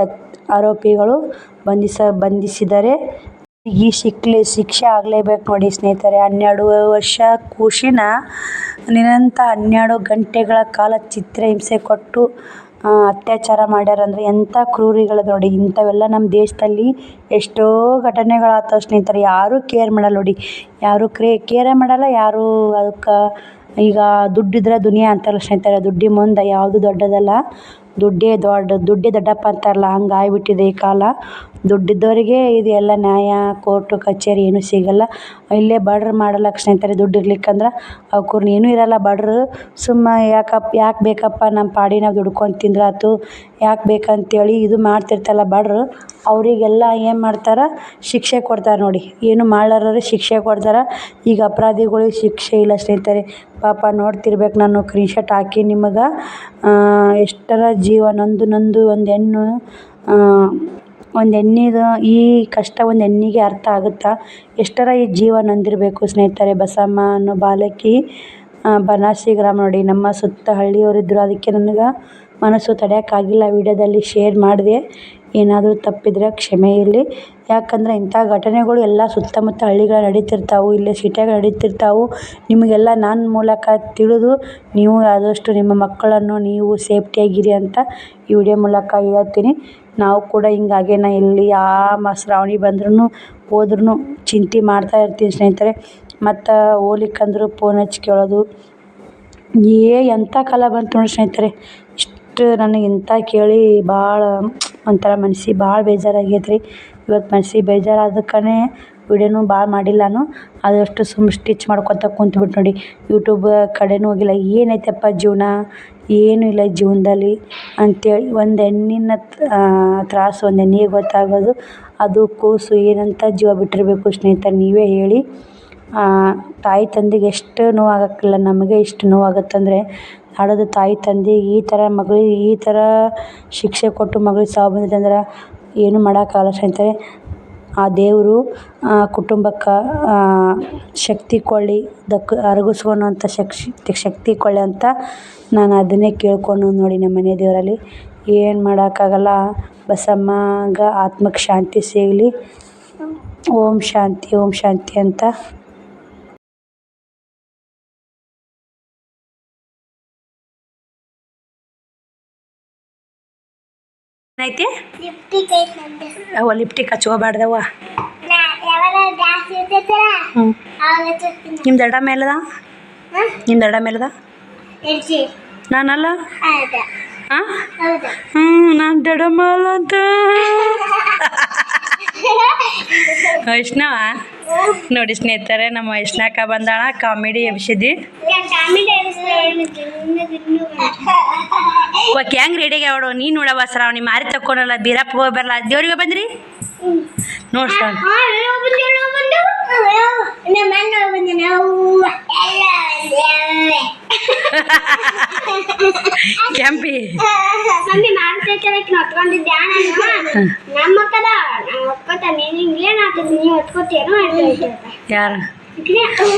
A: ಆರೋಪಿಗಳು ಬಂಧಿಸಿದರೆ ಈ ಶಿಕ್ಷೆ ಆಗಲೇಬೇಕು ನೋಡಿ ಸ್ನೇಹಿತರೆ. 12 ವರ್ಷ ಖುಷಿನ ನಿರಂತರ 12 ಗಂಟೆಗಳ ಕಾಲ ಚಿತ್ರಹಿಂಸೆ ಕೊಟ್ಟು ಅತ್ಯಾಚಾರ ಮಾಡ್ಯಾರಂದ್ರೆ ಎಂಥ ಕ್ರೂರಿಗಳು ನೋಡಿ. ಇಂಥವೆಲ್ಲ ನಮ್ಮ ದೇಶದಲ್ಲಿ ಎಷ್ಟೋ ಘಟನೆಗಳಾಗ್ತವೆ ಸ್ನೇಹಿತರೆ. ಯಾರೂ ಕೇರ್ ಮಾಡಲ್ಲ ನೋಡಿ. ಯಾರೂ ಕೇರೇ ಮಾಡಲ್ಲ. ಯಾರೂ ಅದಕ್ಕೆ ಈಗ ದುಡ್ಡಿದ್ರೆ ದುನಿಯಾ ಅಂತಾರಲ್ಲ ಸ್ನೇಹಿತರೆ. ದುಡ್ಡಿನ ಮುಂದೆ ಯಾವುದು ದೊಡ್ಡದಲ್ಲ. ದುಡ್ಡೇ ದೊಡ್ಡಪ್ಪ ಅಂತಾರಲ್ಲ, ಹಂಗೆ ಆಗ್ಬಿಟ್ಟಿದೆ ಈ ಕಾಲ. ದುಡ್ಡಿದ್ದವರಿಗೆ ಇದು ಎಲ್ಲ ನ್ಯಾಯ, ಕೋರ್ಟು ಕಚೇರಿ ಏನೂ ಸಿಗಲ್ಲ. ಇಲ್ಲೇ ಬಡ್ರು ಮಾಡಲ್ಲ ಸ್ನೇಹಿತರೆ. ದುಡ್ಡು ಇರ್ಲಿಕ್ಕಂದ್ರೆ ಅವ್ಕೂರ್ನ ಏನೂ ಇರಲ್ಲ. ಬಡ್ರು ಯಾಕೆ ಬೇಕಪ್ಪ, ನಮ್ಮ ಪಾಡಿ ನಾವು ದುಡ್ಕೊಂಡು ತಿಂದ್ರಾತು, ಯಾಕೆ ಬೇಕಂತೇಳಿ ಇದು ಮಾಡ್ತಿರ್ತಲ್ಲ ಬಡ್ರು. ಅವರಿಗೆಲ್ಲ ಏನು ಮಾಡ್ತಾರೆ, ಶಿಕ್ಷೆ ಕೊಡ್ತಾರೆ ನೋಡಿ. ಏನು ಮಾಡ್ಲಾರ್ರೆ ಶಿಕ್ಷೆ ಕೊಡ್ತಾರೆ. ಈಗ ಅಪರಾಧಿಗಳಿಗೆ ಶಿಕ್ಷೆ ಇಲ್ಲ ಸ್ನೇಹಿತರೆ. ಪಾಪ ನೋಡ್ತಿರ್ಬೇಕು. ನಾನು ಸ್ಕ್ರೀನ್ಶಾಟ್ ಹಾಕಿ ನಿಮಗೆ. ಎಷ್ಟರ ಜೀವ ನೊಂದು ಒಂದು ಹೆಣ್ಣಿದು ಈ ಕಷ್ಟ ಒಂದು ಹೆಣ್ಣಿಗೆ ಅರ್ಥ ಆಗುತ್ತಾ? ಎಷ್ಟರ ಈ ಜೀವ ನೊಂದಿರಬೇಕು ಸ್ನೇಹಿತರೆ. ಬಸಮ್ಮ ಅನ್ನೋ ಬಾಲಕಿ ಬನಾಸಿ ಗ್ರಾಮ ನೋಡಿ. ನಮ್ಮ ಸುತ್ತ ಹಳ್ಳಿಯವರಿದ್ದರು. ಅದಕ್ಕೆ ನನಗೆ ಮನಸ್ಸು ತಡೆಯೋಕ್ಕಾಗಿಲ್ಲ. ವಿಡಿಯೋದಲ್ಲಿ ಶೇರ್ ಮಾಡಿದೆ. ಏನಾದರೂ ತಪ್ಪಿದರೆ ಕ್ಷಮೆ ಇರಲಿ. ಯಾಕಂದರೆ ಇಂಥ ಘಟನೆಗಳು ಎಲ್ಲ ಸುತ್ತಮುತ್ತ ಹಳ್ಳಿಗಳು ನಡೀತಿರ್ತಾವೆ. ಇಲ್ಲೇ ಸಿಟಿಯಾಗ ನಡೀತಿರ್ತಾವೆ. ನಿಮಗೆಲ್ಲ ನನ್ನ ಮೂಲಕ ತಿಳಿದು ನೀವು ಆದಷ್ಟು ನಿಮ್ಮ ಮಕ್ಕಳನ್ನು ನೀವು ಸೇಫ್ಟಿಯಾಗಿರಿ ಅಂತ ಈ ವಿಡಿಯೋ ಮೂಲಕ ಹೇಳ್ತೀನಿ. ನಾವು ಕೂಡ ಹಿಂಗಾಗೇನ ಎಲ್ಲಿ ಶ್ರಾವಣಿ ಬಂದ್ರೂ ಹೋದ್ರೂ ಚಿಂತೆ ಮಾಡ್ತಾ ಇರ್ತೀನಿ ಸ್ನೇಹಿತರೆ. ಮತ್ತು ಹೋಗ್ಲಿಕ್ಕಂದ್ರೂ ಫೋನ್ ಹಚ್ಚಿ ಕೇಳೋದು. ಎಂಥ ಕಾಲ ಬಂತು ನೋಡಿ ಸ್ನೇಹಿತರೆ. ಇಷ್ಟು ನನಗೆ ಇಂಥ ಕೇಳಿ ಭಾಳ ಒಂಥರ ಮನ್ಸಿಗೆ ಭಾಳ ಬೇಜಾರಾಗೈತೆ ರೀ. ಇವತ್ತು ಮನ್ಸಿಗೆ ಬೇಜಾರಾದಕ್ಕೇ ವಿಡಿಯೋನೂ ಭಾಳ ಮಾಡಿಲ್ಲ ನಾನು. ಆದಷ್ಟು ಸ್ಟಿಚ್ ಮಾಡ್ಕೊತ ಕುಂತ್ಬಿಟ್ಟು ನೋಡಿ. ಯೂಟ್ಯೂಬ್ ಕಡೆನೂ ಹೋಗಿಲ್ಲ. ಏನೈತಪ್ಪ ಜೀವನ, ಏನೂ ಇಲ್ಲ ಜೀವನದಲ್ಲಿ ಅಂಥೇಳಿ. ಒಂದು ಹೆಣ್ಣಿನ ತ್ರಾಸು ಒಂದು ಹೆಣ್ಣಿಗೆ ಗೊತ್ತಾಗೋದು. ಅದು ಕೂಸು ಏನಂತ ಜೀವ ಬಿಟ್ಟಿರಬೇಕು ಸ್ನೇಹಿತರೆ, ನೀವೇ ಹೇಳಿ. ತಾಯಿ ತಂದೆಗೆ ಎಷ್ಟು ನೋವಾಗಕ್ಕಿಲ್ಲ, ನಮಗೆ ಇಷ್ಟು ನೋವಾಗುತ್ತಂದರೆ ನಾಡೋದು ತಾಯಿ ತಂದೆ ಈ ಥರ ಮಗಳಿಗೆ ಈ ಥರ ಶಿಕ್ಷೆ ಕೊಟ್ಟು ಮಗಳಿಗೆ ಸಾವು ಬಂದಿದೆ ಅಂದ್ರೆ ಏನು ಮಾಡೋಕ್ಕಾಗಲ್ಲ ಸ್ನೇಹಿತರೆ. ಆ ದೇವರು ಕುಟುಂಬಕ್ಕೆ ಶಕ್ತಿ ಕೊಳ್ಳಿ, ಅರಗಿಸ್ಕೊಳ್ಳೋಂಥ ಶಕ್ತಿ ಕೊಳ್ಳಿ ಅಂತ ನಾನು ಅದನ್ನೇ ಕೇಳ್ಕೊಂಡು ನೋಡಿ ನಮ್ಮ ಮನೆ ದೇವರಲ್ಲಿ. ಏನು ಮಾಡೋಕ್ಕಾಗಲ್ಲ. ಬಸಮ್ಮಗ ಆತ್ಮಕ್ಕೆ ಶಾಂತಿ ಸಿಗಲಿ. ಓಂ ಶಾಂತಿ, ಓಂ ಶಾಂತಿ ಅಂತ ಐತಿ. ಅವ ಲಿಪ್ಟಿಕ್ ಹಚ್ಕೋಬಾರ್ದವ. ನಿಮ್ಮ ದಡ ಮೇಲದ, ನಿಮ್ಮ ದಡ ಮೇಲದ ನಾನಲ್ಲ. ನಾನು ದಡ ಮೇಲ ಅಂತ ವೈಷ್ಣವ ನೋಡಿ ಸ್ನೇಹಿತರೆ, ನಮ್ಮ ವೈಷ್ಣಕ್ಕ ಬಂದಾಳ ಕಾಮಿಡಿ ಎಬ್ಸಿದ್ದಿ. ಓಕೆ ಹೆಂಗೆ ರೆಡಿಗೆ ಅವಡು ನೀನು ನೋಡವ ಶ್ರಾವಣಿ ಮಾರಿ ತಕ್ಕೊನಲ್ಲ ಬೀರಪ್ಪ ಹೋಗಿ ಬರಲ್ಲ ದೇವ್ರಿಗೆ ಬಂದ್ರಿ ನೋಡ್ಸ ಕೆಂಪಿ ಯಾರು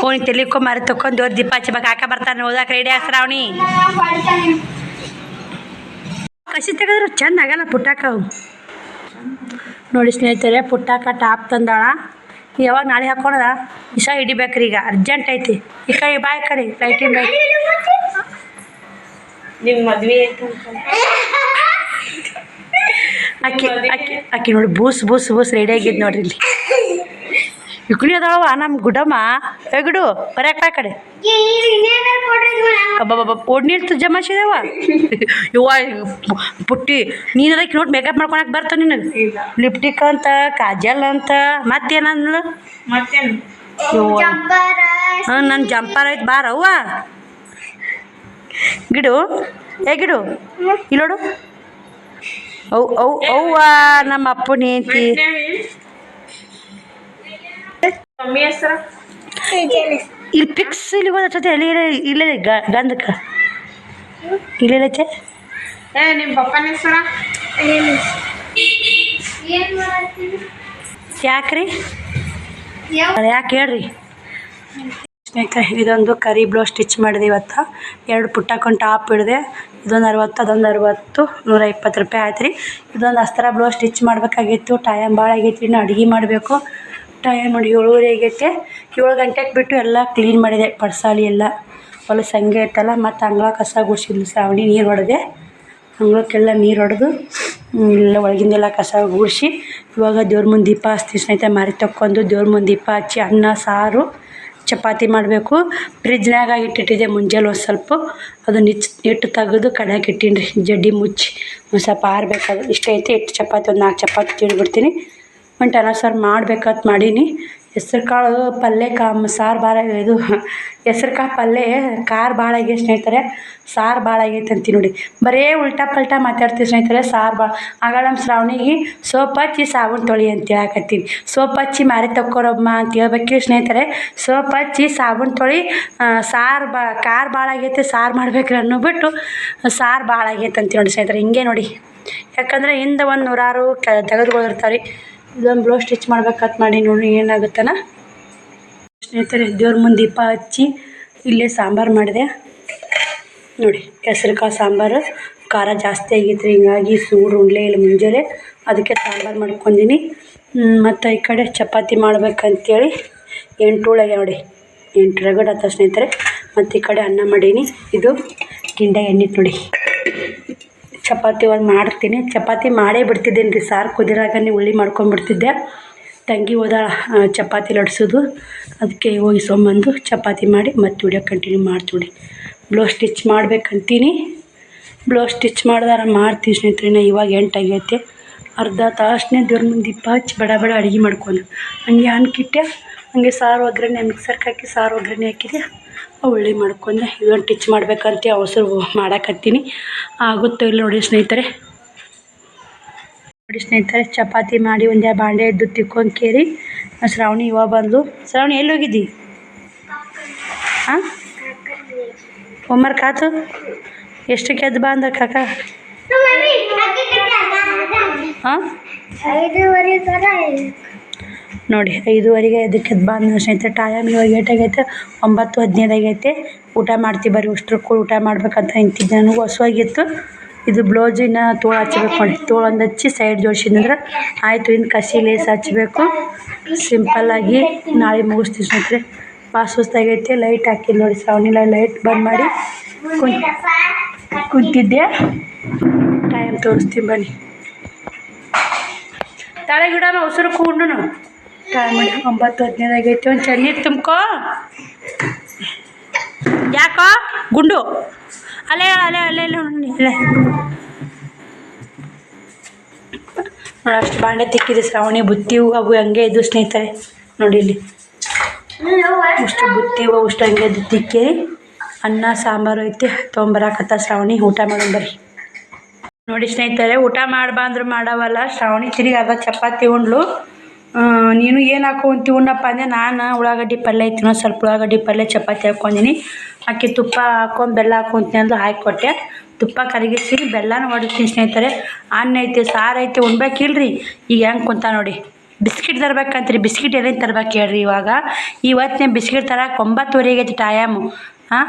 A: ಓಣಿ ತೆಲಿಕೊ ಮಾರಿ ತಕ್ಕೊಂಡು ದೇವ್ರ ದೀಪ ಹಚ್ಚಿ ಕಾಕ ಬರ್ತಾನೆ ಓದಾಕ ರೆಡಿ ಆಗ ಶ್ರಾವಣಿ. ಕಸಿ ತೆಗೆದ್ರು ಚಂದ ಆಗಲ್ಲ ಪುಟ್ಟಾಕ. ನೋಡಿ ಸ್ನೇಹಿತರೆ, ಪುಟ್ಟಾಕ ಟಾಪ್ ತಂದಾಳ. ಯಾವಾಗ ನಾಳೆ ಹಾಕೋಣದ ಇಷ್ಟ ಹಿಡಿಬೇಕ್ರಿ, ಈಗ ಅರ್ಜೆಂಟ್ ಐತಿ. ಈ ಕಡೆ ಬಾಯ್ ಕಡೆ ಲೈಟಿನ ಬಾಯ್. ನಿಮ್ಮ ಮದ್ವೆ ಅಕ್ಕಿ ಅಕ್ಕಿ ಅಕ್ಕಿ ನೋಡಿ ಬೂಸ್ ಬೂಸ್ ಬೂಸ್ ರೆಡಿ ಆಗಿದ್ದು ನೋಡ್ರಿ. ಇಲ್ಲಿ ಇಕ್ಳಿ ಅದಾಳವ ನಮ್ಮ ಗುಡಮ್ಮ. ಗುಡು ಬರಕ್ಕೆ ಬಾ ಕಡೆ. ಅಬ್ಬಬ್ಬ ಓಡ್ನಿರ್ತು ಜಮಾಸಿದವ ಇವ ಪುಟ್ಟಿ ನೀನು ಅದಕ್ಕೆ ನೋಡಿ ಮೇಕಪ್ ಮಾಡ್ಕೊಳಕ್ಕೆ ಬರ್ತಾವ ನಿನಗೆ. ಲಿಪ್ಟಿಕ್ ಅಂತ, ಕಾಜಲ್ ಅಂತ, ಮತ್ತೇನಂದ್ಲು ಮತ್ತೇನು ನನ್ನ ಜಂಪರ್ ಐತೆ ಬಾರವ್ವ. ಗಿಡು ಗಿಡು ಇಲ್ಲೋಡು. ಅವ್ವ ನಮ್ಮ ಅಪ್ಪನ ಹೆಂಡತಿ. ಇಲ್ಲಿ ಪಿಕ್ಸ್ ಇಲ್ಲಿ ಹೋದಷ್ಟೊತ್ತೆ ಎಲ್ಲಿ ಇಲ್ಲ ಗಂಧಕ್ಕೆ ಇಲ್ಲೈತೆ. ನಿಮ್ಮ ಪಪ್ಪನ ಹೆಸರು ಯಾಕ್ರಿ ಯಾಕೆ ಹೇಳ್ರಿ ಸ್ನೇಹಿತರೆ. ಇದೊಂದು ಕರಿ ಬ್ಲೌಸ್ ಸ್ಟಿಚ್ ಮಾಡಿದೆ ಇವತ್ತು. 2 ಪುಟ್ಟಕ್ಕೊಂದು ಟಾಪ್ ಹಿಡಿದೆ. ಇದೊಂದು 60, ಅದೊಂದು 60, 120 ರೂಪಾಯಿ ಆಯ್ತು ರೀ. ಇದೊಂದು ಅಸ್ತರ ಬ್ಲೌಸ್ ಸ್ಟಿಚ್ ಮಾಡ್ಬೇಕಾಗಿತ್ತು. ಟೈಮ್ ಭಾಳ ಆಗೈತಿ. ಇನ್ನು ಅಡುಗೆ ಮಾಡಬೇಕು. ಟೈಮ್ ನೋಡಿ 7:30 ಆಗೈತೆ. 7 ಗಂಟೆಗೆ ಬಿಟ್ಟು ಎಲ್ಲ ಕ್ಲೀನ್ ಮಾಡಿದೆ. ಪಡ್ಸಾಲಿ ಎಲ್ಲ ಹೊಲ ಸಂಗೆ ಇತ್ತಲ್ಲ. ಮತ್ತು ಅಂಗಳ ಕಸ ಗುಡಿಸಿದ್ಲು ಶ್ರಾವಣಿ. ನೀರು ಹೊಡೆದೆ, ಅಂಗಳಕ್ಕೆಲ್ಲ ನೀರು ಹೊಡೆದು ಎಲ್ಲ ಒಳಗಿಂದೆಲ್ಲ ಕಸ ಗುಡಿಸಿ ಇವಾಗ ದೇವ್ರ ಮುಂದೆ ದೀಪ ಹಚ್ತೀವಿ ಸ್ನೇಹಿತರೆ. ಮಾರಿ ತಕ್ಕೊಂಡು ದೇವ್ರ ಮುಂದೆ ದೀಪ ಹಚ್ಚಿ ಅನ್ನ ಸಾರು ಚಪಾತಿ ಮಾಡಬೇಕು. ಫ್ರಿಜ್ನಾಗ ಇಟ್ಟಿಟ್ಟಿದೆ ಮುಂಜಾನೆ ಒಂದು ಸ್ವಲ್ಪ. ಅದನ್ನ ಹಿಟ್ಟು ತೆಗೆದು ಕಡ್ಯಾಕ ಇಟ್ಟೀನಿ ರೀ. ಜಡ್ಡಿ ಮುಚ್ಚಿ ಒಂದು ಸ್ವಲ್ಪ ಆರಬೇಕಾದ್ರೆ ಇಷ್ಟ ಐತಿ. ಹಿಟ್ಟು ಚಪಾತಿ ಒಂದು 4 ಚಪಾತಿ ತಿಳ್ಬಿಡ್ತೀನಿ. ಒಂದು ಅನ್ನ ಸಾರು ಮಾಡ್ಬೇಕಂತ ಮಾಡೀನಿ. ಹೆಸ್ರು ಕಾಳು ಪಲ್ಯ ಸಾರು ಭಾಳ ಇದು ಹೆಸ್ರು ಕಾಳು ಪಲ್ಯ ಖಾರ ಭಾಳ ಆಗೈತೆ ಸ್ನೇಹಿತರೆ. ಸಾರು ಭಾಳ ಆಗೈತೆ ಅಂತೀವಿ ನೋಡಿ. ಬರೇ ಉಲ್ಟಾ ಪಲ್ಟಾ ಮಾತಾಡ್ತೀವಿ ಸ್ನೇಹಿತರೆ. ಸಾರು ಭಾಳ ಆಗ ನಮ್ಮ ಶ್ರಾವಣಿಗೆ ಸೋಪ್ ಹಚ್ಚಿ ಸಾಬೂನು ತೊಳಿ ಅಂತ ಹೇಳಕತ್ತೀನಿ. ಸೋಪ್ ಹಚ್ಚಿ ಮಾರಿ ತಕ್ಕೊರಮ್ಮ ಅಂತ ಹೇಳ್ಬೇಕ್ರಿ ಸ್ನೇಹಿತರೆ. ಸೋಪ್ ಹಚ್ಚಿ ಸಾಬೂನು ತೊಳಿ ಸಾರು ಖಾರ ಭಾಳ ಆಗೈತೆ ಸಾರು ಮಾಡ್ಬೇಕ್ರಿ ಅನ್ನೋಬಿಟ್ಟು ಸಾರು ಭಾಳ ಆಗೈತೆ ಅಂತೀವಿ ನೋಡಿ ಸ್ನೇಹಿತರೆ. ಹಿಂಗೆ ನೋಡಿ, ಯಾಕಂದರೆ ಹಿಂದೆ ಒಂದು 100 ತೆಗೆದುಕೊಂಡಿರ್ತಾರೆ ರೀ. ಇದೊಂದು ಬ್ಲೌಸ್ ಸ್ಟಿಚ್ ಮಾಡ್ಬೇಕಂತ ಮಾಡಿ ನೋಡಿ ಏನಾಗುತ್ತಾನ ಸ್ನೇಹಿತರೆ. ದೇವ್ರ ಮುಂದೆ ದೀಪ ಹಚ್ಚಿ ಇಲ್ಲೇ ಸಾಂಬಾರು ಮಾಡಿದೆ ನೋಡಿ. ಹೆಸ್ರು ಕಾಳು ಸಾಂಬಾರು ಖಾರ ಜಾಸ್ತಿ ಆಗೈತ್ರಿ. ಹಿಂಗಾಗಿ ಸೂಡು ಉಂಡ್ಲೇ ಇಲ್ಲ ಮುಂಜಾನೆ, ಅದಕ್ಕೆ ಸಾಂಬಾರು ಮಾಡ್ಕೊಂಡೀನಿ. ಮತ್ತು ಈ ಕಡೆ ಚಪಾತಿ ಮಾಡ್ಬೇಕಂತೇಳಿ 8 ಉಳ್ಳಾಗ್ಯಾವ ನೋಡಿ. 8 ರಗಡ್ ಆತ ಸ್ನೇಹಿತರೆ. ಮತ್ತು ಈ ಕಡೆ ಅನ್ನ ಮಾಡೀನಿ. ಇದು ಗಿಂಡ ಎಣ್ಣೆ ನೋಡಿ. ಚಪಾತಿ ಒಂದು ಮಾಡ್ತೀನಿ. ಚಪಾತಿ ಮಾಡೇ ಬಿಡ್ತಿದ್ದೇನೆ ರೀ. ಸಾರು ಕುದಿರಾಗನೇ ಉಳ್ಳಿ ಮಾಡ್ಕೊಂಡ್ಬಿಡ್ತಿದ್ದೆ. ತಂಗಿ ಹೋದ ಚಪಾತಿ ಲಡ್ಸೋದು, ಅದಕ್ಕೆ ಹೋಗಿ ಸೊಂಬಂದು ಚಪಾತಿ ಮಾಡಿ ಮತ್ತೆ ವಿಡಿಯೋ ಕಂಟಿನ್ಯೂ ಮಾಡ್ತೀವಿ. ಬ್ಲೌಸ್ ಸ್ಟಿಚ್ ಮಾಡ್ಬೇಕಂತೀನಿ. ಬ್ಲೌಸ್ ಸ್ಟಿಚ್ ಮಾಡ್ದಾರ ಮಾಡ್ತೀವಿ ಸ್ನೇಹಿತರೆ. ಇವಾಗ 8 ಆಗೈತೆ. ಅರ್ಧ ತಾಸನೇ ದೇವ್ರ ಮುಂದೆ ದೀಪ ಹಚ್ಚಿ ಬಡ ಬಡ ಅಡುಗೆ ಮಾಡ್ಕೊಂಡು ಹಂಗೆ ಅನ್ನಕ್ಕಿಟ್ಟೆ. ಹಂಗೆ ಸಾರು ಒಗ್ಗರಣೆ ಮಿಕ್ಸರ್ಗೆ ಹಾಕಿ ಸಾರು ಒಗ್ಗರಣೆ ಹಾಕಿದೆ. ಉಳ್ಳಿ ಮಾಡ್ಕೊಂಡೆ. ಇದೊಂದು ಟಿಚ್ ಮಾಡ್ಬೇಕಂತ ಅವಸರ ಮಾಡಕತ್ತೀನಿ. ಆಗುತ್ತೋ ಇಲ್ಲ ನೋಡಿ ಸ್ನೇಹಿತರೆ. ನೋಡಿ ಸ್ನೇಹಿತರೆ, ಚಪಾತಿ ಮಾಡಿ ಒಂದೇ ಬಾಂಡೆ ಎದ್ದು ತಿಕ್ಕೊಂಡು ಕೇರಿ ಶ್ರಾವಣಿ ಇವಾಗ ಬಂದು. ಶ್ರಾವಣಿ ಎಲ್ಲಿ ಹೋಗಿದ್ದಿ? ಹಾಂ ಹೋಮ್ವರ್ಕ್ ಆಯ್ತು ಎಷ್ಟಕ್ಕೆ ಎದ್ದು ಬಾ ಅಂದ್ರೆ ಕಾಕ ಹಾಂ ನೋಡಿ 5:15 ಅದಕ್ಕೆ ಎದ್ದು ಬಾ ಅಂದ್ರೆ ಸ್ನೇಹಿತರೆ ಟೈಮ್ ಇವಾಗ ಏಟಾಗೈತೆ 9:15 ಆಗೈತೆ ಊಟ ಮಾಡ್ತೀವಿ ಬರ್ರಿ ಅಷ್ಟ್ರ ಕೂಡ ಊಟ ಮಾಡ್ಬೇಕಂತ ನಿಂತಿದ್ದೆ ನನಗೂ ಹಸುವಾಗಿತ್ತು ಇದು ಬ್ಲೌಸಿನ ತೋಳು ಹಚ್ಬೇಕು ನೋಡಿ ತೋಳು ಒಂದು ಹಚ್ಚಿ ಸೈಡ್ ಜೋಡಿಸಿದ್ರೆ ಆಯಿತು ಇನ್ನು ಕಸಿ ಲೇಸ್ ಹಚ್ಚಬೇಕು ಸಿಂಪಲ್ಲಾಗಿ ನಾಳೆ ಮುಗಿಸ್ತೀವಿ ಸ್ನೇಹಿತರೆ ಭಾಳ ಸುಸ್ತಾಗೈತೆ ಲೈಟ್ ಹಾಕಿಲ್ಲ ನೋಡಿ ಶ್ರಾವಣಿಲ ಲೈಟ್ ಬಂದ್ ಮಾಡಿ ಕುಂತಿದ್ದೆ ಟೈಮ್ ತೋರಿಸ್ತೀನಿ ಬನ್ನಿ ತಾಳೆ ಗಿಡ ಉಸಿರು ಕೂಂಡು ಟೈಮ್ ಮಾಡಿ 9:15 ಆಗೈತೆ ಒಂದು ಚೆನ್ನೀರು ತುಂಬ್ಕೋ ಯಾಕೋ ಗುಂಡು ಅಲ್ಲೇ ಅಲ್ಲೇ ಅಲ್ಲೇ ಅಲ್ಲೇ ಅಲ್ಲೇ ನೋಡಿ ಅಷ್ಟು ಬಾಂಡೆ ತಿಕ್ಕಿದೆ ಶ್ರಾವಣಿ ಬುತ್ತಿವು ಅವು ಹಂಗೆ ಇದ್ದು ಸ್ನೇಹಿತರೆ ನೋಡಿ ಇಲ್ಲಿ ಅಷ್ಟು ಬುತ್ತಿವು ಅಷ್ಟು ಹಂಗೆ ಇದ್ದು ತಿಕ್ಕಿ ಅನ್ನ ಸಾಂಬಾರು ಐತಿ ತೊಗೊಂಬರಾಕತ್ತ ಶ್ರಾವಣಿ ಊಟ ಮಾಡೋಣ ಬರ್ರಿ ನೋಡಿ ಸ್ನೇಹಿತರೆ ಊಟ ಮಾಡ್ಬಾ ಅಂದ್ರು ಮಾಡವಲ್ಲ ಶ್ರಾವಣಿ ತಿರುಗಿ ಅರ್ಧ ಚಪಾತಿ ಉಂಡ್ಲು ನೀನು ಏನು ಹಾಕೊಂತಿ ಉಣ್ಣಪ್ಪ ಅಂದೆ ನಾನು ಉಳ್ಳಾಗಡ್ಡಿ ಪಲ್ಯ ಐತಿ ಇನ್ನೊಂದು ಸ್ವಲ್ಪ ಉಳ್ಳಾಗಡ್ಡಿ ಪಲ್ಯ ಚಪಾತಿ ಹಾಕ್ಕೊಂಡಿನಿ ಅಕ್ಕಿ ತುಪ್ಪ ಹಾಕೊಂಡು ಬೆಲ್ಲ ಹಾಕೊಂತೀನಿ ಅಂದು ಹಾಕಿಕೊಟ್ಟೆ ತುಪ್ಪ ಕರಗಿಸಿ ಬೆಲ್ಲನ ಹೊಡಿತೀನಿ ಸ್ನೇಹಿತರೆ ಅನ್ನ ಐತಿ ಸಾರು ಐತಿ ಉಣ್ಬೇಕಿಲ್ರಿ ಈಗ ಹೆಂಗೆ ಕುಂತ ನೋಡಿ ಬಿಸ್ಕಿಟ್ ತರ್ಬೇಕಂತ್ರಿ ಬಿಸ್ಕಿಟ್ ಎಲ್ಲಿಂದ ತರ್ಬೇಕು ಹೇಳ್ರಿ ಇವಾಗ ಇವತ್ತಿನ ಬಿಸ್ಕಿಟ್ ತರಕ್ಕೆ 9:30 ಆಗೈತಿ ಟೈಮು ಹಾಂ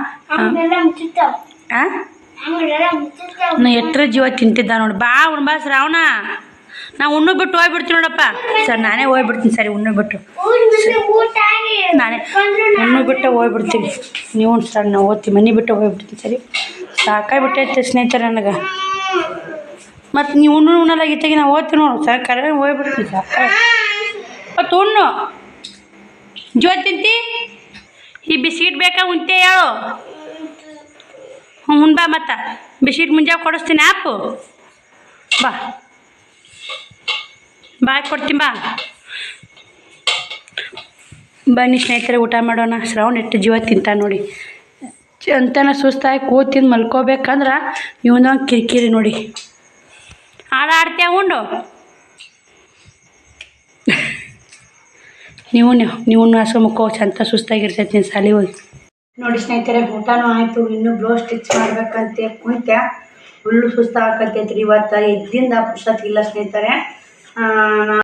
A: ಹಾಂ ನಾ ಎಟ್ರ ಜೀವ ತಿಂತಿದ್ದ ನೋಡಿ ಬಾ ಉಣ್ಬಾ ಶ್ರಾವಣ ನಾ ಉಣ್ಣು ಬಿಟ್ಟು ಹೋಗ್ಬಿಡ್ತೀನಿ ನೋಡಪ್ಪ ಸರ್ ನಾನೇ ಹೋಗ್ಬಿಡ್ತೀನಿ ಸರಿ ಉಣ್ಣು ಬಿಟ್ಟು ನಾನೇ ಉಣ್ಣು ಬಿಟ್ಟು ಹೋಗ್ಬಿಡ್ತೀನಿ ನೀವು ಸರ್ ನಾವು ಓದ್ತೀವಿ ಮನೆ ಬಿಟ್ಟು ಹೋಗ್ಬಿಡ್ತೀನಿ ಸರಿ ಸಾಕಾಗ್ಬಿಟ್ಟೈತೆ ಸ್ನೇಹಿತರೆ ನನಗೆ ಮತ್ತು ನೀವು ಉಣ್ಣಲಾಗಿತ್ತಾಗಿ ನಾವು ಓದ್ತೀವಿ ನೋಡು ಸಾಕಾದ್ರೆ ಹೋಗ್ಬಿಡ್ತೀನಿ ಸಾಕ ಮತ್ತು ಉಣ್ಣು ಜೀವ ತಿಂತಿ ಈ ಬಿಸ್ಕಿಟ್ ಬೇಕಾ ಉಂಟೆ ಹೇಳು ಉಣ್ಬಾ ಮತ್ತು ಬಿಸ್ಕಿಟ್ ಮುಂಜಾನೆ ಕೊಡಿಸ್ತೀನಿ ಆಪು ಬಾ ಬಾಯ್ ಕೊಡ್ತೀನಿ ಬಾ ಬನ್ನಿ ಸ್ನೇಹಿತರೆ ಊಟ ಮಾಡೋಣ ಶ್ರಾವಣ ಎಷ್ಟು ಜೀವ ತಿಂತ ನೋಡಿ ಅಂತನ ಸುಸ್ತಾಗಿ ಕೂತಿಂದು ಮಲ್ಕೋಬೇಕಂದ್ರೆ ಇವನ ಕಿರಿಕಿರಿ ನೋಡಿ ಆಡ್ತೀಯ ಉಂಡು ನೀವು ಹಸು ಮುಖ ಚಂತ ಸುಸ್ತಾಗಿರ್ತೈತಿ ನೀನು ಸಾಲಿ ಹೋಗಿ ನೋಡಿ ಸ್ನೇಹಿತರೆ ಊಟನೂ ಆಯಿತು ಇನ್ನೂ ಬ್ಲೌಸ್ ಸ್ಟಿಚ್ ಮಾಡ್ಬೇಕಂತೆ ಕುಂತೆ ಫುಲ್ಲು ಸುಸ್ತು ಹಾಕತ್ತೈತ್ರಿ ಇವತ್ತು ಎದ್ದಿಂದ ಪುರ್ಸೊತ್ತಿಲ್ಲ ಸ್ನೇಹಿತರೆ